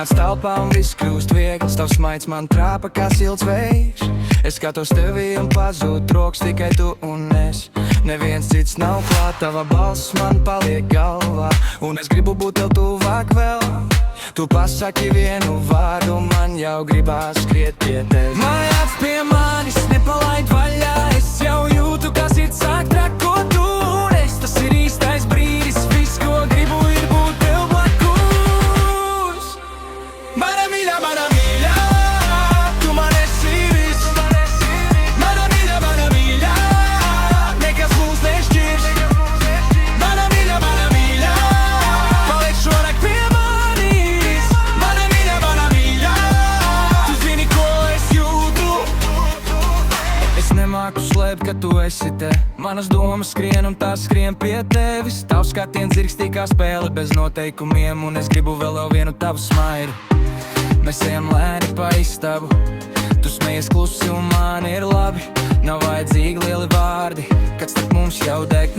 Ienāc telpā un viss kļūst viegls, tavs smaids man trāpa kā silts vējš. Es skatos tevī un pazūd troks tikai tu un es. Neviens cits nav klāt, tava balss man paliek galvā, un es gribu būt tev tuvāk vēl. Tu pasaki vienu vārdu, man jau gribās skriet pie tevis. Mājās pie manis, nepalaid vaļā, es jau jūtu, ka sirds sāk trakot, un es tas ir īstais brīdis, viss, ko gribu, ir būt tev blakus. Mana mīļā, tu man esi viss. Mana mīļā, nekas mūs nešķirs. Mana mīļā, paliek šonakt pie manis. Mana mīļā, tu zini, ko es jūtu. Es nemāku slēpt, ka tu esi te. Manas domas skrien un tās skrien pie tevis. Tavs skatiens dzirkstī kā spēle bez noteikumiem, un es gribu vēl vienu tavu smaidu. Mēs ejam lēni pa istabu, tu smejies klusi un man ir labi. Nav vajadzīgi lieli vārdi, kad starp mums jau deg.